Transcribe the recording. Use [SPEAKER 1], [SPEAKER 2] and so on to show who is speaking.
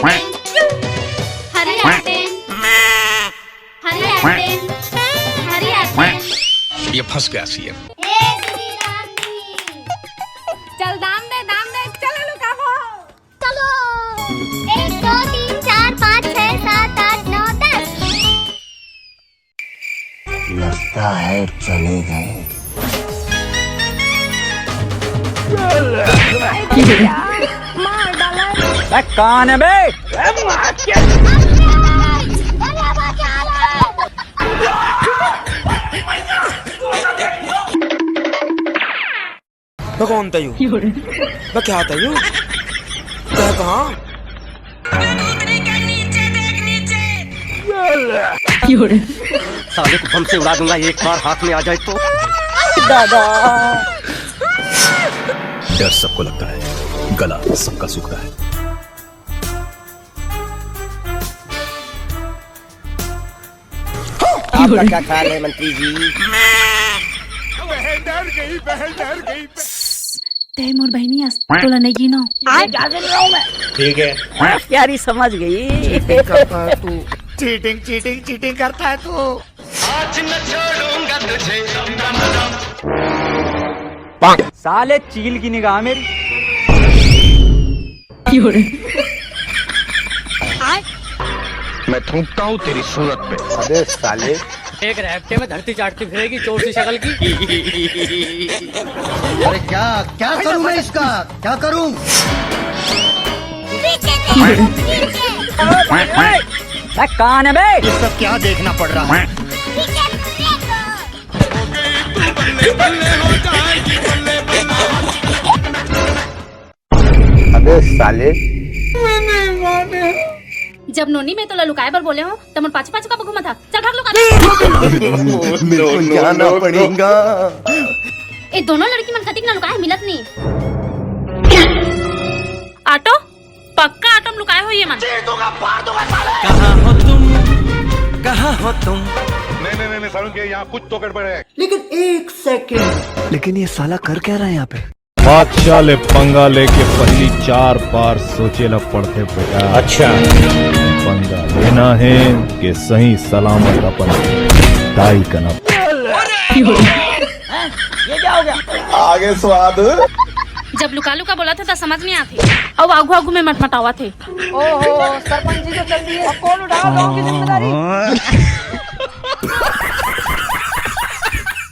[SPEAKER 1] हरी
[SPEAKER 2] ये फंस गया सीएम।
[SPEAKER 1] चल दाम दे चलो लुकाओ चलो 1 2 3 4 5 6 7 8 9 10
[SPEAKER 3] लगता है चले गए।
[SPEAKER 1] मार डाला
[SPEAKER 4] कौन है बे?
[SPEAKER 5] कौन था यू? क्या था यू? कहाँ?
[SPEAKER 4] साले को बम से उड़ा दूंगा एक बार हाथ में आ जाए तो। दादा
[SPEAKER 2] डर सबको लगता है, गला सबका सूखता है।
[SPEAKER 5] आपका क्या ख्याल है मंत्री जी?
[SPEAKER 2] बहन डर गई।
[SPEAKER 1] तैमूर बहनी तोला नहीं गिनो
[SPEAKER 4] क्या सुन रहा हूँ मैं?
[SPEAKER 5] ठीक है।
[SPEAKER 4] प्यारी समझ गई।
[SPEAKER 5] चीटिंग करता है तू।
[SPEAKER 2] आज न छोड़ूंगा तुझे।
[SPEAKER 4] साले चील की निगाह मेरी।
[SPEAKER 2] मैं थूकता हूँ तेरी सूरत पे।
[SPEAKER 5] अबे साले
[SPEAKER 4] एक रैप्टे में धरती चाटती फिरेगी चोर सी शक्ल की।
[SPEAKER 3] अरे क्या करूं मैं इसका? क्या करूं?
[SPEAKER 4] कौन है बे?
[SPEAKER 3] ये सब क्या देखना पड़ रहा है?
[SPEAKER 5] अबे साले
[SPEAKER 1] जब नोनी में तोला लुकाए बर बोले हो तब मन पाछे पाछे का घुमा था। चल भाग लुका।
[SPEAKER 3] मेरे को जाना पड़ेगा।
[SPEAKER 1] ए दोनों लड़की मन कतिक ना लुकाए मिलत नहीं। ऑटो पक्का ऑटो में लुकाए हो ये मन।
[SPEAKER 4] कहाँ हो तुम?
[SPEAKER 2] नहीं सारुण के यहाँ कुछ तो गड़बड़ है।
[SPEAKER 3] लेकिन ये साला कर क्या रहा है यहाँ पे?
[SPEAKER 6] बादशाह ले पंगा लेके पहली 4 बार सोचेला पड़ते बेटा।
[SPEAKER 3] अच्छा
[SPEAKER 6] पंगा लेना है कि सही सलामत अपन दाई करना।
[SPEAKER 4] ये क्या हो गया?
[SPEAKER 3] आगे स्वाद।
[SPEAKER 1] जब लुका लुका बोला था तब समझ नहीं आती। अब आगू आगू में मटमटावा थे।
[SPEAKER 4] ओहो सरपंच जी तो चल दिए। अब कौन उठाओ गाँव की जिम्मेदारी?